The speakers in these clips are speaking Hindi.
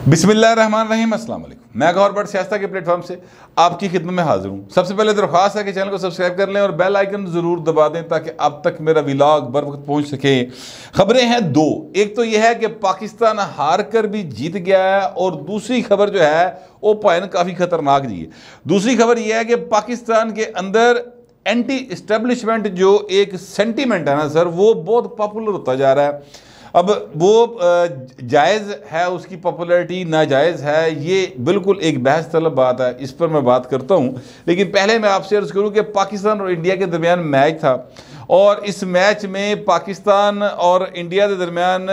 बिस्मिल्लाहिर्रहमानिर्रहीम, अस्सलाम वालेकुम। मैं गौर बट सियासत के प्लेटफॉर्म से आपकी खिदमत में हाजिर हूँ। सबसे पहले दरख्वास्त है कि चैनल को सब्सक्राइब कर लें और बेल आइकन ज़रूर दबा दें ताकि अब तक मेरा व्लॉग बर वक्त पहुँच सके। खबरें हैं दो, एक तो यह है कि पाकिस्तान हार कर भी जीत गया है और दूसरी खबर जो है वो पॉइंट काफ़ी ख़तरनाक जी है। दूसरी खबर यह है कि पाकिस्तान के अंदर एंटी इस्टेब्लिशमेंट जो एक सेंटीमेंट है ना सर, वो बहुत पॉपुलर होता जा रहा है। अब वो जायज़ है, उसकी पॉपुलैरिटी नाजायज़ है, ये बिल्कुल एक बहस तलब बात है, इस पर मैं बात करता हूँ। लेकिन पहले मैं आपसे अर्ज़ करूँ कि पाकिस्तान और इंडिया के दरमियान मैच था और इस मैच में पाकिस्तान और इंडिया के दरमियान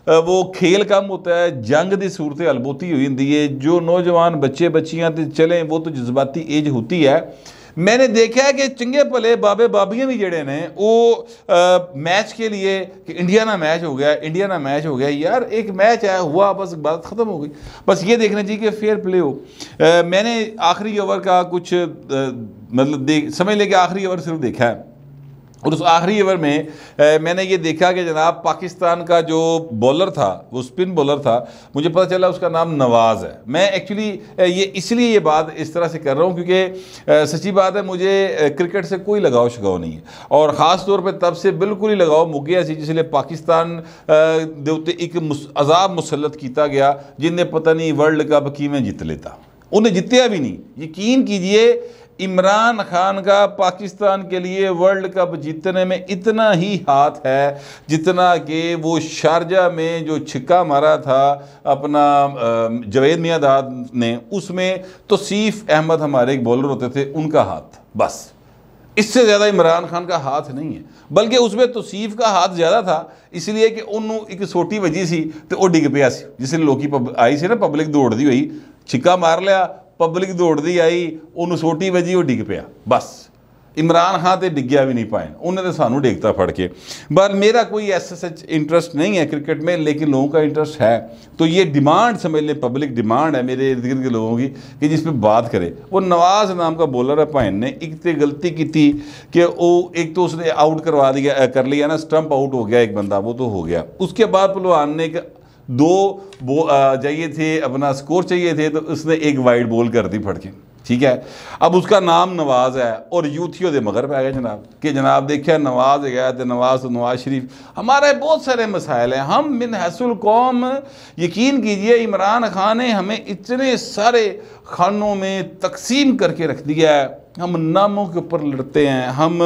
वो खेल कम होता है, जंग की सूरत हल बहुती हुई होंगी है। जो नौजवान बच्चे बच्चियाँ चलें वो तो जज्बाती एज होती है। मैंने देखा है कि चंगे भले बाबे बाबियाँ भी जड़े ने वो मैच के लिए कि इंडिया ना मैच हो गया, इंडिया ना मैच हो गया। यार एक मैच है, हुआ, बस बात ख़त्म हो गई। बस ये देखना चाहिए कि फेयर प्ले हो। मैंने आखिरी ओवर का कुछ मतलब समझ लें कि आखिरी ओवर सिर्फ देखा है और उस आखिरी ओवर में मैंने ये देखा कि जनाब पाकिस्तान का जो बॉलर था वो स्पिन बॉलर था, मुझे पता चला उसका नाम नवाज़ है। मैं एक्चुअली ये इसलिए ये बात इस तरह से कर रहा हूँ क्योंकि सच्ची बात है, मुझे क्रिकेट से कोई लगाव शिगाव नहीं है और ख़ास तौर पे तब से बिल्कुल ही लगाव मुक गया सी जिसलिए पाकिस्तान दे उत्ते एक अजाब मुसलत किया गया जिन्हें पता नहीं वर्ल्ड कप किवें जित लेता। उन्हें जितया भी नहीं। यकीन कीजिए इमरान खान का पाकिस्तान के लिए वर्ल्ड कप जीतने में इतना ही हाथ है जितना कि वो शारजा में जो छिक्का मारा था अपना जवेद मियांदाद ने, उसमें तौसीफ अहमद हमारे एक बॉलर होते थे, उनका हाथ। बस इससे ज़्यादा इमरान खान का हाथ नहीं है, बल्कि उसमें तौसीफ का हाथ ज़्यादा था इसलिए कि उन्होंने एक सोटी वजी सी तो वो डिग पिया सी, जिसलिए लोग आई सी ना, पब्लिक दौड़ती हुई, छिक्का मार लिया, पब्लिक दौड़ती आई, उन्होंने सोटी वजी, वो डिग पिया। बस इमरान खान तो डिग्या भी नहीं पाए, उन्हें तो सानू डिगता फड़ के। बस मेरा कोई ऐसा सच इंटरेस्ट नहीं है क्रिकेट में, लेकिन लोगों का इंटरेस्ट है तो ये डिमांड समझ लें, पब्लिक डिमांड है मेरे इर्द गिर्द के लोगों की कि जिस पर बात करें। वो नवाज़ नाम का बॉलर है भाइन ने एक तो गलती की थी कि वो एक तो उसने आउट करवा दिया, कर लिया ना, स्टंप आउट हो गया एक बंदा, वो तो हो गया। उसके बाद पहलवान ने दो चाहिए थे, अपना स्कोर चाहिए थे, तो उसने एक वाइड बॉल कर दी फड़ के, ठीक है। अब उसका नाम नवाज़ है और यूथियों दे मगर पै गए जनाब कि जनाब देखिए नवाज़ गया तो नवाज़ शरीफ। हमारे बहुत सारे मसाइल हैं, हम मिन हसूल कौम, यकीन कीजिए इमरान खान ने हमें इतने सारे खानों में तकसीम करके रख दिया है। हम नामों के ऊपर लड़ते हैं, हम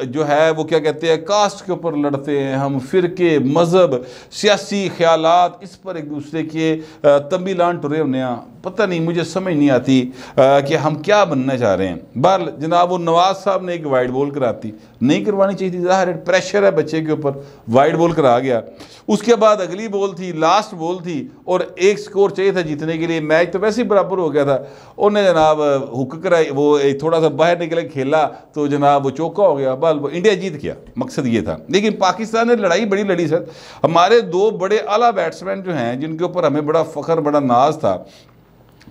जो है वो क्या कहते हैं कास्ट के ऊपर लड़ते हैं, हम फ़िरके, मज़हब, सियासी ख्यालात, इस पर एक दूसरे के तंबीलान टुरे होने। पता नहीं, मुझे समझ नहीं आती कि हम क्या बनना चाह रहे हैं। बहरहाल जनाब वो नवाज़ साहब ने एक वाइड बॉल कराती, नहीं करवानी चाहिए थी, ज़ाहिर है प्रेशर है बच्चे के ऊपर, वाइड बॉल करा गया। उसके बाद अगली बॉल थी, लास्ट बॉल थी और एक स्कोर चाहिए था जीतने के लिए, मैच तो वैसे ही बराबर हो गया था। उन्हें जनाब हुक कराई, वो थोड़ा सा बाहर निकले खेला तो जनाब वो चौका हो गया, बल इंडिया जीत गया, मकसद ये था। लेकिन पाकिस्तान ने लड़ाई बड़ी लड़ी सर। हमारे दो बड़े आला बैट्समैन जो हैं जिनके ऊपर हमें बड़ा फ़ख्र, बड़ा नाज था,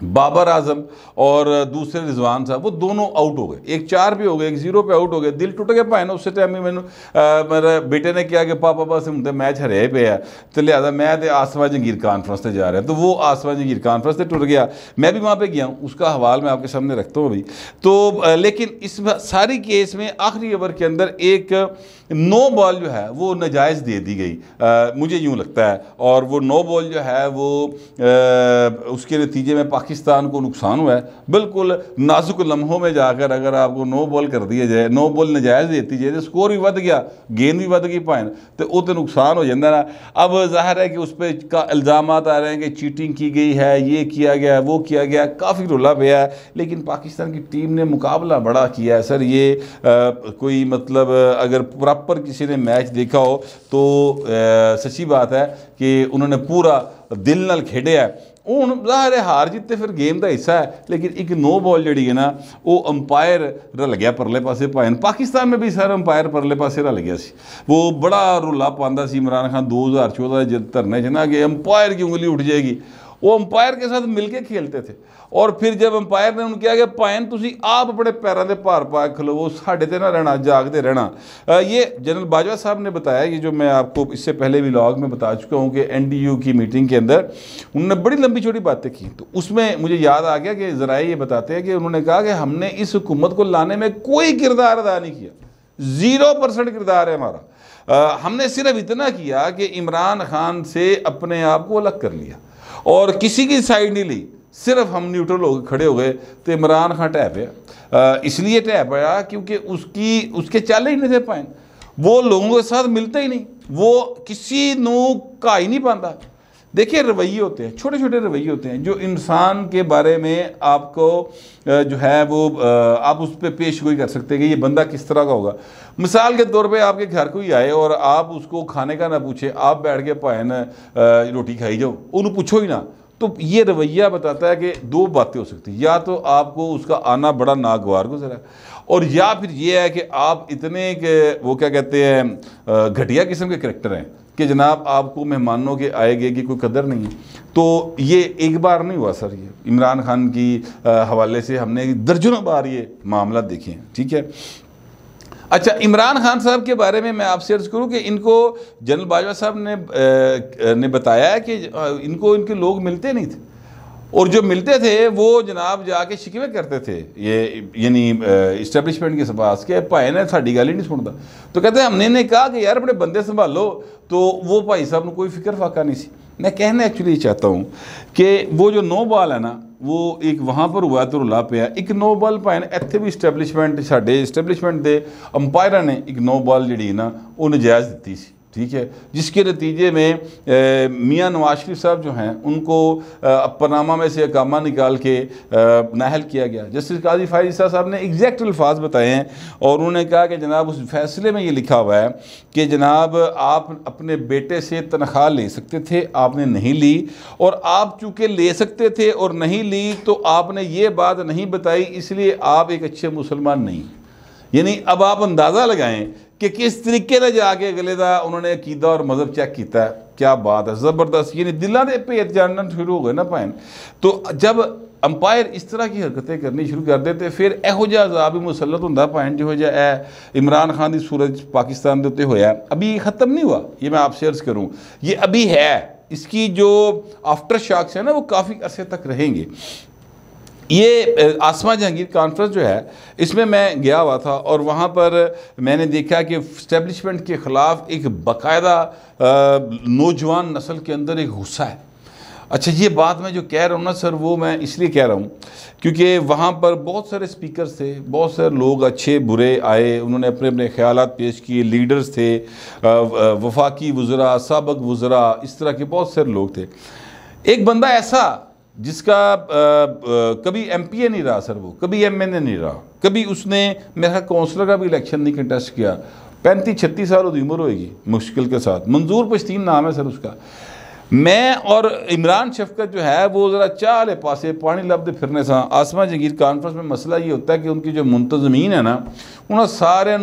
बाबर आजम और दूसरे रिजवान साहब, वो दोनों आउट हो गए। एक 4 पे हो गए, एक 0 पे आउट हो गए। दिल टुट गया भाई ना उस टाइम में। मैंने मेरे बेटे ने किया कि पापा बस हम मैच हरे पे है तो लिहाजा मैं तो आसमा जंगीर कॉन्फ्रेंस से जा रहा है, तो वो आसमा जंगीर कॉन्फ्रेंस से टुट गया। मैं भी वहाँ पे गया हूँ, उसका हवाल मैं आपके सामने रखता हूँ अभी। तो लेकिन इस सारी केस में आखिरी ओवर के अंदर एक नो बॉल जो है वो नाजायज़ दे दी गई, मुझे यूँ लगता है। और वो नो बॉल जो है वो उसके नतीजे में पाकिस्तान को नुकसान हुआ है। बिल्कुल नाजुक लम्हों में जाकर अगर आपको नो बॉल कर दिया जाए, नो बॉल नाजायज़ देती जाए तो स्कोर भी बढ़ गया, गेंद भी बढ़ गई पाइन, तो वो तो नुकसान हो जाता ना। अब जाहिर है कि उस पर का इल्ज़ाम आ रहे हैं कि चीटिंग की गई है, ये किया गया, वो किया गया, काफ़ी रोला पे है। लेकिन पाकिस्तान की टीम ने मुकाबला बड़ा किया है सर। ये कोई मतलब अगर प्रॉपर किसी ने मैच देखा हो तो सच्ची बात है कि उन्होंने पूरा दिल नाल खेडे है। हूँ जाहिर है हार जीत तो फिर गेम का हिस्सा है, लेकिन एक नो बॉल जी है ना वो अंपायर रल गया परले पासे भाइन। पाकिस्तान में भी सर अंपायर परले पासे रल गया सी, वो बड़ा रुला पाता सी इमरान खान 2014 धरने च ना कि अंपायर की उंगली उठ जाएगी। वो अंपायर के साथ मिलके खेलते थे। और फिर जब अंपायर ने उन्हें कहा कि भाएन तुसी आप अपने पैरों के भार पा खलोवो, साढ़े ते ना रहना, जागते रहना। ये जनरल बाजवा साहब ने बताया, ये जो मैं आपको इससे पहले व्लॉग में बता चुका हूँ कि NDU की मीटिंग के अंदर उन्होंने बड़ी लंबी छोटी बातें की। तो उसमें मुझे याद आ गया कि ज़राए ये बताते हैं कि उन्होंने कहा कि हमने इस हुकूमत को लाने में कोई किरदार अदा नहीं किया, 0% किरदार है हमारा। हमने सिर्फ इतना किया कि इमरान खान से अपने आप को अलग कर लिया और किसी की साइड नहीं ली, सिर्फ हम न्यूट्रल होकर खड़े हो गए। तो इमरान खान टह पाया, इसलिए टह पाया क्योंकि उसके चाले ही नहीं थे पाए, वो लोगों के साथ मिलते ही नहीं, वो किसी नू का ही नहीं पाता। देखिए रवैये होते हैं, छोटे छोटे रवैये होते हैं जो इंसान के बारे में आपको जो है वो आप उस पर पेश गोई कर सकते हैं कि ये बंदा किस तरह का होगा। मिसाल के तौर पे आपके घर कोई आए और आप उसको खाने का ना पूछे, आप बैठ के भाएन रोटी खाई जाओ, उन्हें पूछो ही ना, तो ये रवैया बताता है कि दो बातें हो सकती हैं, या तो आपको उसका आना बड़ा नागवार गुजरा है, और या फिर ये है कि आप इतने के वो क्या कहते हैं घटिया किस्म के करैक्टर हैं कि जनाब आपको मेहमानों के आए गए की कोई कदर नहीं है। तो ये एक बार नहीं हुआ सर, ये इमरान खान की हवाले से हमने दर्जनों बार ये मामला देखे हैं, ठीक है। अच्छा, इमरान खान साहब के बारे में मैं आपसे अर्ज़ करूँ कि इनको जनरल बाजवा साहब ने बताया है कि इनको इनके लोग मिलते नहीं थे, और जो मिलते थे वो जनाब जाके शिकवे करते थे ये यानी इस्टेब्लिशमेंट के पास के भाई ने साड़ी गल ही नहीं सुनता। तो कहते हैं हमने इन्हें कहा कि यार अपने बंदे संभालो, तो वो भाई साहब ने कोई फिक्र फाका नहीं सी। मैं कहना एक्चुअली चाहता हूँ कि वो जो नो बॉल है ना, वो एक वहाँ पर हुआ तो रुला पिया, एक नो बॉल भाई ने इत्थे भी इस्टेब्लिशमेंट साढ़े इस्टेब्लिशमेंट के अंपायर ने एक नो बॉल जी ना वो नजायज़ दी सी, ठीक है, जिसके नतीजे में मियाँ नवाज शरीफ साहब जो हैं उनको पनामा में से अकामा निकाल के नाहल किया गया। जस्टिस काजी फायज साहब ने एग्जैक्ट अल्फाज बताए हैं और उन्होंने कहा कि जनाब उस फैसले में ये लिखा हुआ है कि जनाब आप अपने बेटे से तनख्वाह ले सकते थे, आपने नहीं ली, और आप चूँकि ले सकते थे और नहीं ली तो आपने ये बात नहीं बताई, इसलिए आप एक अच्छे मुसलमान नहीं। यानी अब आप अंदाज़ा लगाएं कि किस तरीके से जाके अगले का उन्होंने अकीदा और मजहब चेक किया। क्या बात है, ज़बरदस्त, यानी दिलों के भेद जानना शुरू हो गए ना भाई। तो जब अंपायर इस तरह की हरकतें करनी शुरू कर देते फिर यहो जिहा अजाब ही मुसलत होंदा भाई, जो इमरान खान की सूरज पाकिस्तान के उत्ते होया। अभी ख़त्म नहीं हुआ, ये मैं आपसे अर्ज़ करूँ, ये अभी है, इसकी जो आफ्टर शॉक्स है ना वो काफ़ी अरसे तक रहेंगे। ये आसमा जहांगीर कॉन्फ्रेंस जो है इसमें मैं गया हुआ था और वहाँ पर मैंने देखा कि इस्टेब्लिशमेंट के ख़िलाफ़ एक बाकायदा नौजवान नस्ल के अंदर एक गुस्सा है। अच्छा, ये बात मैं जो कह रहा हूँ ना सर, वो मैं इसलिए कह रहा हूँ क्योंकि वहाँ पर बहुत सारे स्पीकर्स थे, बहुत सारे लोग अच्छे बुरे आए, उन्होंने अपने अपने ख़यालात पेश किए, लीडर्स थे, वफाकी वज़रा, साबिक़ वज़रा, इस तरह के बहुत सारे लोग थे। एक बंदा ऐसा जिसका कभी MPA नहीं रहा सर, वो कभी MNA नहीं रहा, कभी उसने मेरा काउंसलर का भी इलेक्शन नहीं कंटेस्ट किया, 35-36 साल उसकी उम्र होगी मुश्किल के साथ, मंजूर पश्तीन नाम है सर उसका। मैं और इमरान शफकत जो है वो ज़रा चाले पासे पानी लभदे फिरने से। आसमा जहांगीर कॉन्फ्रेंस में मसला ये होता है कि उनकी जो मुंतज़मीन है ना, उन्होंने सारे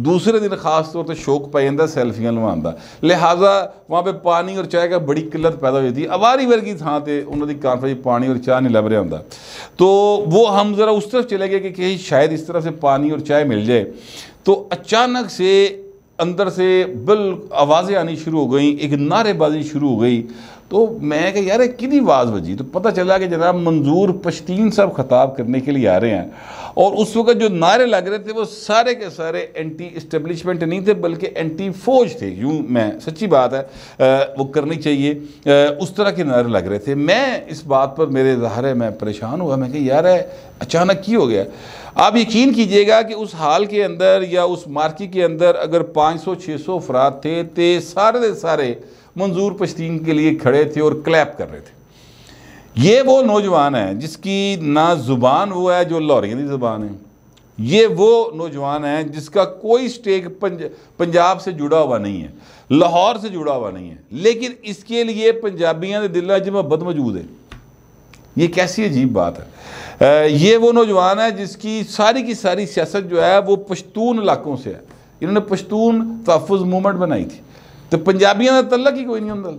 दूसरे दिन खास तौर पर शौक पै जाता सैल्फियां लवाउण दा, लिहाजा वहाँ पर पानी और चाय का बड़ी किल्लत पैदा हो जाती है। अवारी वर्गी थां ते उन्होंने कॉन्फ्रेंस पानी और चाय नहीं लभ रहा होंदा, तो वो हम ज़रा उस तरफ चले गए कि कहीं शायद इस तरफ से पानी और चाय मिल जाए। तो अचानक से अंदर से बिल आवाज़ें आनी शुरू हो गई, एक नारेबाजी शुरू हो गई। तो मैं कहा यार कितनी आवाज़ बजी, तो पता चला कि जनाब मंजूर पश्तीन साहब खिताब करने के लिए आ रहे हैं, और उस वक्त जो नारे लग रहे थे वो सारे के सारे एंटी इस्टेब्लिशमेंट नहीं थे बल्कि एंटी फौज थे। यूँ मैं सच्ची बात है वो करनी चाहिए, उस तरह के नारे लग रहे थे। मैं इस बात पर मेरे ज़ाहिर मैं परेशान हुआ, मैं कहा यार अचानक की हो गया। आप यकीन कीजिएगा कि उस हाल के अंदर या उस मार्की के अंदर अगर 500-600 अफराद थे तो सारे के सारे मंजूर पश्तीन के लिए खड़े थे और क्लैप कर रहे थे। ये वो नौजवान है जिसकी ना ज़ुबान वो है जो लाहौरियों की ज़ुबान है, ये वो नौजवान है जिसका कोई स्टेक पंजाब से जुड़ा हुआ नहीं है, लाहौर से जुड़ा हुआ नहीं है, लेकिन इसके लिए पंजाबियों के दिलों में मोहब्बत मौजूद है। ये कैसी अजीब बात है। ये वो नौजवान है जिसकी सारी की सारी सियासत जो है वो पश्तून इलाकों से है। इन्होंने पश्तून तहफ़्फ़ुज़ मूवमेंट बनाई थी, तो पंजाबियों का तल्लक ही कोई नहीं होंदा।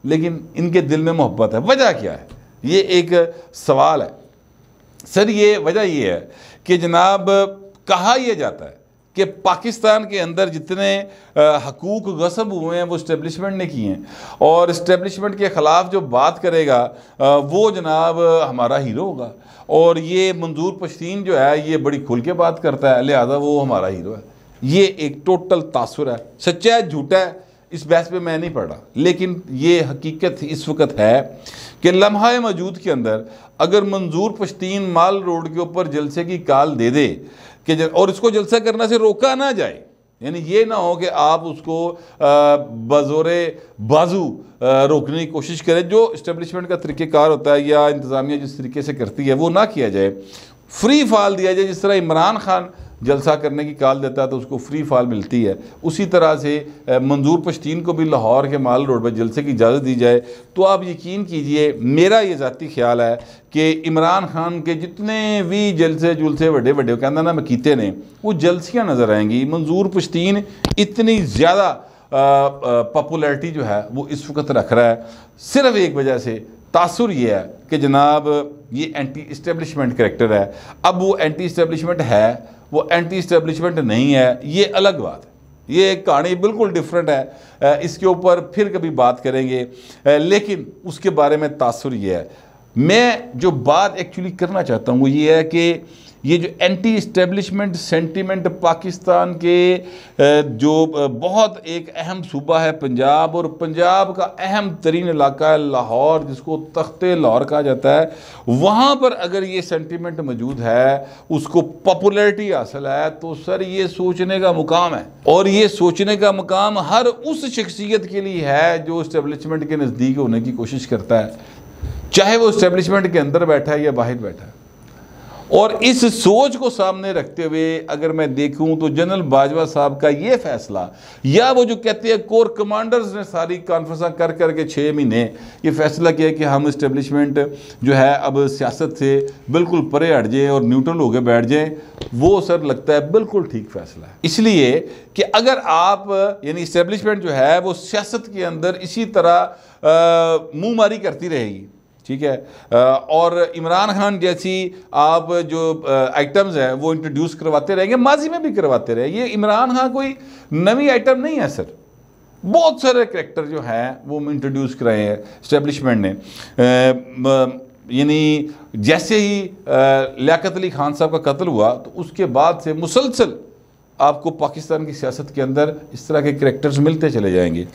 लेकिन इनके दिल में मोहब्बत है। वजह क्या है, ये एक सवाल है सर। ये वजह ये है कि जनाब कहा यह जाता है कि पाकिस्तान के अंदर जितने हकूक़ गस्ब हुए हैं वो इस्टेब्लिशमेंट ने किए हैं, और इस्टेब्लिशमेंट के ख़िलाफ़ जो बात करेगा वो जनाब हमारा हीरो होगा। और ये मंजूर पश्तीन जो है ये बड़ी खुल के बात करता है, लिहाजा वो हमारा हीरो है। ये एक टोटल तासुर है, सच्चा है झूठा है इस बहस पे मैं नहीं पढ़ रहा, लेकिन ये हकीकत इस वक्त है कि लम्हा मौजूद के अंदर अगर मंजूर पश्तीन माल रोड के ऊपर जलसे की कॉल दे दे कि और इसको जलसा करने से रोका ना जाए, यानी ये ना हो कि आप उसको बज़ोरे बाजू रोकने की कोशिश करें, जो इस्टेब्लिशमेंट का तरीक़ेकार होता है या इंतज़ामिया जिस तरीके से करती है वो ना किया जाए, फ्री फॉल दिया जाए। जिस तरह इमरान खान जलसा करने की कॉल देता है तो उसको फ्री फॉल मिलती है, उसी तरह से मंजूर पश्तीन को भी लाहौर के माल रोड पर जलसे की इजाज़त दी जाए। तो आप यकीन कीजिए, मेरा ये ज़ाती ख्याल है कि इमरान खान के जितने भी जलसे जुलसे बड़े बड़े कहना ना मैं कीते ने वो जलसियाँ नज़र आएंगी। मंजूर पश्तीन इतनी ज़्यादा पॉपुलैरिटी जो है वो इस वक्त रख रहा है, सिर्फ एक वजह से तासुर ये है कि जनाब ये एंटी इस्टेब्लिशमेंट करैक्टर है। अब वो एंटी इस्टेब्लिशमेंट है, वो एंटी इस्टेब्लिशमेंट नहीं है, ये अलग बात है, ये कहानी बिल्कुल डिफरेंट है। इसके ऊपर फिर कभी बात करेंगे, लेकिन उसके बारे में तासुर ये है। मैं जो बात एक्चुअली करना चाहता हूँ वो ये है कि ये जो एंटी इस्टेब्लिशमेंट सेंटीमेंट पाकिस्तान के जो बहुत एक अहम सूबा है पंजाब, और पंजाब का अहम तरीन इलाका है लाहौर, जिसको तख्ते लाहौर कहा जाता है, वहाँ पर अगर ये सेंटीमेंट मौजूद है, उसको पॉपुलैरिटी हासिल है, तो सर ये सोचने का मुकाम है। और ये सोचने का मुकाम हर उस शख्सियत के लिए है जो इस्टेब्लिशमेंट के नज़दीक होने की कोशिश करता है, चाहे वो इस्टेब्लिशमेंट के अंदर बैठा है या बाहर बैठा है। और इस सोच को सामने रखते हुए अगर मैं देखूं तो जनरल बाजवा साहब का ये फैसला, या वो जो कहते हैं कोर कमांडर्स ने सारी कॉन्फ्रेंस कर करके 6 महीने ये फैसला किया कि हम इस्टेब्लिशमेंट जो है अब सियासत से बिल्कुल परे हट जाए और न्यूट्रल होकर बैठ जाए, वो सर लगता है बिल्कुल ठीक फैसला है। इसलिए कि अगर आप यानी इस्टेब्लिशमेंट जो है वो सियासत के अंदर इसी तरह मुँह मारी करती रहेगी, ठीक है, और इमरान खान जैसी आप जो आइटम्स हैं वो इंट्रोड्यूस करवाते रहेंगे, माजी में भी करवाते रहे। ये इमरान खान कोई नवी आइटम नहीं है सर, बहुत सारे करैक्टर जो हैं वो इंट्रोड्यूस कराए हैं इस्टेब्लिशमेंट ने। यानी जैसे ही लियाकत अली खान साहब का कत्ल हुआ तो उसके बाद से मुसलसल आपको पाकिस्तान की सियासत के अंदर इस तरह के करैक्टर्स मिलते चले जाएंगे।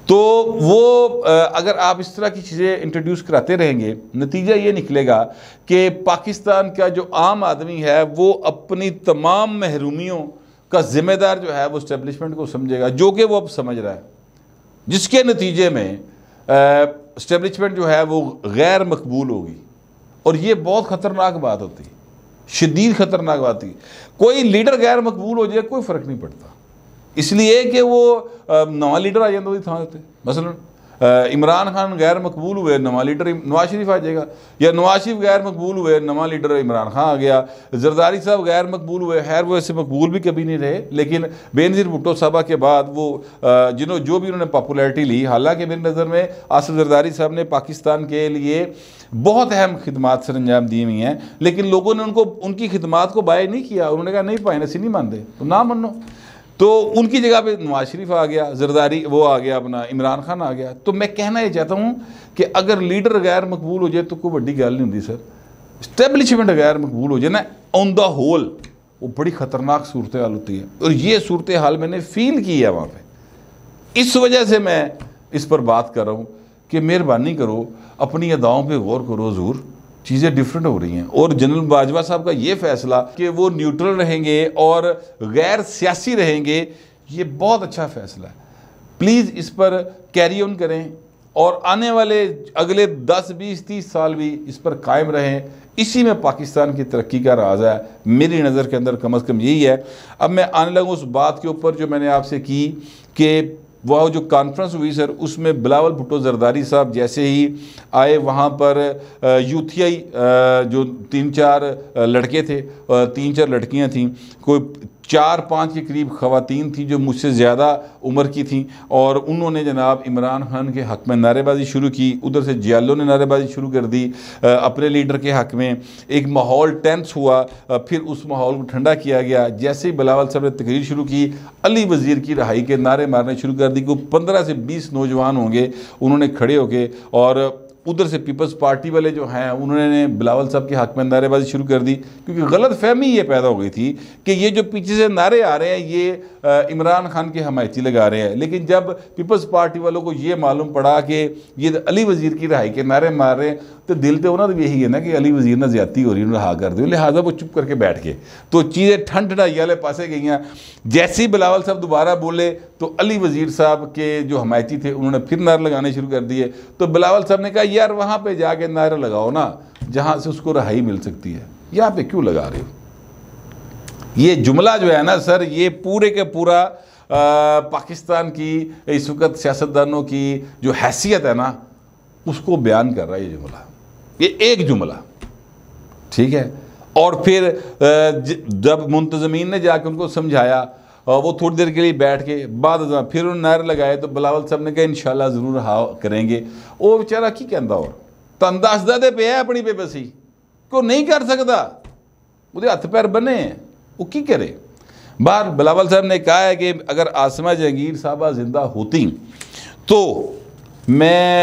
तो वो अगर आप इस तरह की चीज़ें इंट्रोड्यूस कराते रहेंगे, नतीजा ये निकलेगा कि पाकिस्तान का जो आम आदमी है वो अपनी तमाम महरूमियों का ज़िम्मेदार जो है वो इस्टेब्लिशमेंट को समझेगा, जो कि वो अब समझ रहा है, जिसके नतीजे में इस्टेब्लिशमेंट जो है वो गैर मकबूल होगी। और ये बहुत ख़तरनाक बात होती है, शदीद ख़तरनाक बात है। कोई लीडर गैर मकबूल हो जाए कोई फ़र्क नहीं पड़ता, इसलिए कि वो नवा लीडर आ जाता उसकी थां ते। मसलन इमरान खान गैर मकबूल हुए, नवा लीडर नवाज शरीफ आ जाएगा, या नवाज शरीफ गैर मकबूल हुए, नवा लीडर इमरान खान आ गया। जरदारी साहब गैर मकबूल हुए, खैर वो ऐसे मकबूल भी कभी नहीं रहे, लेकिन बेनज़ीर भुट्टो साहबा के बाद वो जो भी उन्होंने पॉपुलैरिटी ली, हालांकि मेरी नज़र में आसिफ जरदारी साहब ने पाकिस्तान के लिए बहुत अहम खिदमात सर अंजाम दी हुई हैं, लेकिन लोगों ने उनकी खिदमात को बाय नहीं किया। उन्होंने कहा नहीं भाई नसी नहीं मानते तो ना मनो, तो उनकी जगह पे नवाज शरीफ आ गया, जरदारी वो आ गया, अपना इमरान खान आ गया। तो मैं कहना ये चाहता हूँ कि अगर लीडर गैर मकबूल हो जाए तो कोई बड़ी गल नहीं होती सर, इस्टेब्लिशमेंट गैर मकबूल हो जाए ना ऑन द होल, वो बड़ी ख़तरनाक सूरत हाल होती है। और ये सूरत हाल मैंने फील की है वहाँ पर, इस वजह से मैं इस पर बात कर रहा हूँ कि मेहरबानी करो, अपनी अदाओं पर गौर करो ज़रूर, चीज़ें डिफरेंट हो रही हैं। और जनरल बाजवा साहब का ये फैसला कि वो न्यूट्रल रहेंगे और गैर सियासी रहेंगे, ये बहुत अच्छा फ़ैसला है। प्लीज़ इस पर कैरी ऑन करें और आने वाले अगले 10, 20, 30 साल भी इस पर कायम रहें। इसी में पाकिस्तान की तरक्की का राज है, मेरी नज़र के अंदर कम अज़ कम यही है। अब मैं आने लगा उस बात के ऊपर जो मैंने आपसे की कि वह जो कॉन्फ्रेंस हुई सर, उसमें बिलावल भुट्टो जरदारी साहब जैसे ही आए, वहाँ पर यूथियाई जो 3-4 लड़के थे, 3-4 लड़कियाँ थीं, कोई 4-5 के करीब ख़वातीन थी जो मुझसे ज़्यादा उम्र की थी, और उन्होंने जनाब इमरान खान के हक़ में नारेबाजी शुरू की। उधर से जियालो ने नारेबाजी शुरू कर दी अपने लीडर के हक़ में। एक माहौल टेंस हुआ, फिर उस माहौल को ठंडा किया गया। जैसे ही बिलावल साहब ने तकरीर शुरू की, अली वज़ीर की रहाई के नारे मारने शुरू कर दी। को 15 से 20 नौजवान होंगे, उन्होंने खड़े होके, और उधर से पीपल्स पार्टी वाले जो हैं उन्होंने बिलावल साहब के हक़ में नारेबाजी शुरू कर दी, क्योंकि गलत फहमी ये पैदा हो गई थी कि ये जो पीछे से नारे आ रहे हैं ये इमरान खान के हमायती लगा रहे हैं। लेकिन जब पीपल्स पार्टी वालों को ये मालूम पड़ा कि ये अली वज़ीर की रहाई के नारे मार रहे हैं, तो दिल तो उन्होंने तो यही है ना कि अली वज़ीर ने ज़्यादती हो रही है, रहा कर दो, लिहाजा वो चुप करके बैठ गए। तो चीज़ें ठंड ठंडाई वाले पासे गई हैं। जैसे ही बिलावल साहब दोबारा बोले तो अली वज़ीर साहब के जो हमायती थे उन्होंने फिर नारे लगाने शुरू कर दिए। तो बिलावल साहब ने कहा यार वहाँ पे जाके नारे लगाओ ना जहाँ से उसको रहाई मिल सकती है, यहाँ पे क्यों लगा रहे हो। ये जुमला जो है ना सर, ये पूरे के पूरा पाकिस्तान की इस वक्त सियासतदानों की जो हैसियत है ना उसको बयान कर रहा है ये जुमला, ये एक जुमला, ठीक है। और फिर जब मुंतज़मीन ने जाकर उनको समझाया, वो थोड़ी देर के लिए बैठ के बाद फिर उन्होंने नारे लगाए, तो बिलावल साहब ने कहा इंशाल्लाह ज़रूर हाँ करेंगे। वो बेचारा की कहता और तो अंदाज़ा दे पे है अपनी बेबसी को नहीं कर सकता, वो हथ पैर बने हैं, वो की करे। बाहर बिलावल साहब ने कहा है कि अगर आसमा जहांगीर साहबा ज़िंदा होती तो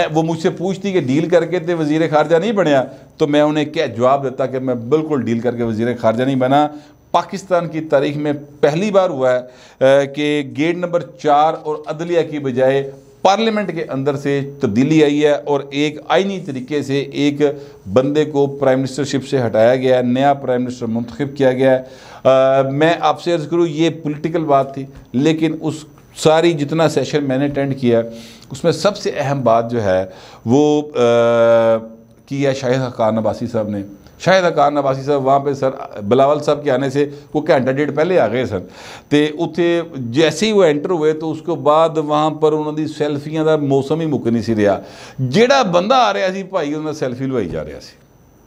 वो मुझसे पूछती कि डील करके तो वज़ीर ख़ारजा नहीं बनया, तो मैं उन्हें क्या जवाब देता कि मैं बिल्कुल डील करके वज़ीर ख़ारजा नहीं बना। पाकिस्तान की तारीख में पहली बार हुआ है कि गेट नंबर 4 और अदलिया की बजाय पार्लियामेंट के अंदर से तब्दीली आई है और एक आईनी तरीके से एक बंदे को प्राइम मिनिस्टरशिप से हटाया गया है, नया प्राइम मिनिस्टर मुंतखब किया गया है। मैं आपसे अर्ज़ करूँ ये पॉलिटिकल बात थी, लेकिन उस सारी जितना सेशन मैंने अटेंड किया उसमें सबसे अहम बात जो है वो की है शाहिद हक़ान अब्बासी साहब ने। शाहिद हक़ान अब्बासी साहब वहाँ पे सर बिलावल साहब के आने से वो घंटा डेढ़ पहले आ गए सर, तो उत्थे जैसे ही वो एंटर हुए तो उसके बाद वहाँ पर उन्होंने सैल्फियां का मौसम ही मुक नहीं सी रहा। जेड़ा बंदा आ रहा सी भाई उन्होंने सैल्फी लवाई जा रहा सी,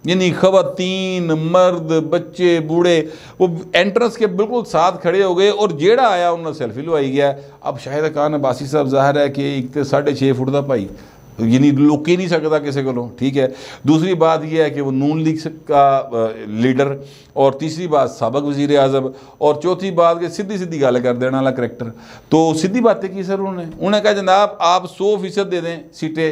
यानी ख़वातीन मर्द बच्चे बूढ़े वो एंट्रेंस के बिल्कुल साथ खड़े हो गए और जेड़ा आया उन्होंने सेल्फी लवाई गया। अब शाहिद हक़ान अब्बासी साहब ज़ाहिर है कि एक तो 6.5 फुट का भाई यानी लुक ही नहीं सकता किसी को, ठीक है। दूसरी बात यह है कि वो नून लीग का लीडर, और तीसरी बात साबक वज़ीर आज़म, और चौथी बात कि सीधी सीधी गल कर देने वाला करैक्टर। तो सीधी बातें की सर उन्होंने कहा जनाब आप 100% दे दें सीटें,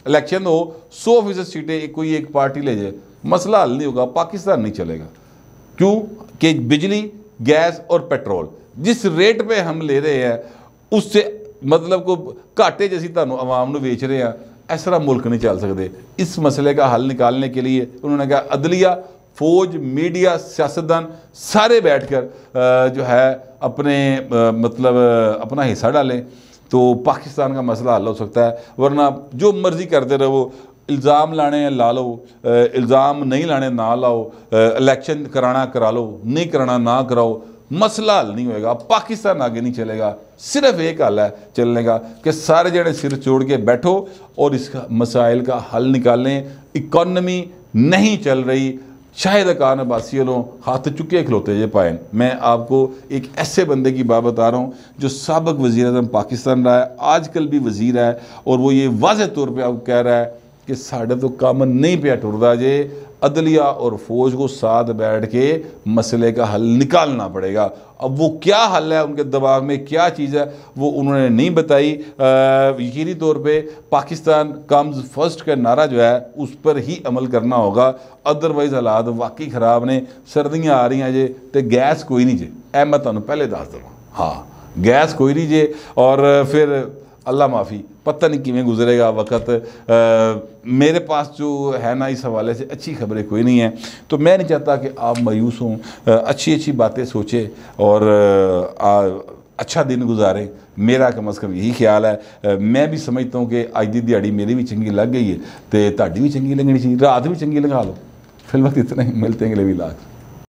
इलेक्शन हो 100% सीटें कोई एक पार्टी ले जाए, मसला हल नहीं होगा, पाकिस्तान नहीं चलेगा। क्यों कि बिजली गैस और पेट्रोल जिस रेट पे हम ले रहे हैं उससे मतलब को घाटे जैसी तुहानू आवाम को बेच रहे हैं, इस तरह मुल्क नहीं चल सकते। इस मसले का हल निकालने के लिए उन्होंने कहा अदलिया फौज मीडिया सियासतदान सारे बैठ कर जो है अपने मतलब अपना हिस्सा डालें तो पाकिस्तान का मसला हल हो सकता है। वरना जो मर्ज़ी करते रहो, इल्ज़ाम लाने ला लो, इल्ज़ाम नहीं लाने ना लाओ, इलेक्शन कराना करा लो, नहीं कराना ना कराओ, मसला हल नहीं होएगा, पाकिस्तान आगे नहीं चलेगा। सिर्फ एक हल है चलने का कि सारे जने सिर जोड़ के बैठो और इसका मसाइल का हल निकालें। इकॉनमी नहीं चल रही, शाहिद हक़ान अब्बासी वालों हाथ चुके खलोते ये पाए। मैं आपको एक ऐसे बंदे की बात बता रहा हूँ जो साबिक़ वज़ीर-ए-आज़म पाकिस्तान रहा है, आजकल भी वज़ीर है, और वो ये वाज़ेह तौर पर आपको कह रहा है कि साढ़े तो काम नहीं पे टुरदा जे, अदलिया और फौज को साथ बैठ के मसले का हल निकालना पड़ेगा। अब वो क्या हल है, उनके दिमाग में क्या चीज़ है वो उन्होंने नहीं बताई। यकीनी तौर पे पाकिस्तान कम्स फर्स्ट का नारा जो है उस पर ही अमल करना होगा, अदरवाइज़ हालात वाकई ख़राब ने। सर्दियाँ आ रही हैं जे तो गैस कोई नहीं जे, ऐ मैं तुहानू पहले दस दूँ, हाँ गैस कोई नहीं जे, और फिर अल्लाह माफ़ी पता नहीं किमें गुजरेगा वक़्त। मेरे पास जो है ना इस हवाले से अच्छी खबरें कोई नहीं है, तो मैं नहीं चाहता कि आप मायूस हों, अच्छी अच्छी बातें सोचें और अच्छा दिन गुजारें। मेरा कम अज़ कम यही ख्याल है। मैं भी समझता हूँ कि अज की दिहाड़ी मेरी भी चंगी लग गई है तो ताड़ी भी चंगी लगनी चाहिए, रात भी चंगी लगा लो। फिलहाल इतना ही, मिलते हैं अगले व्लॉग।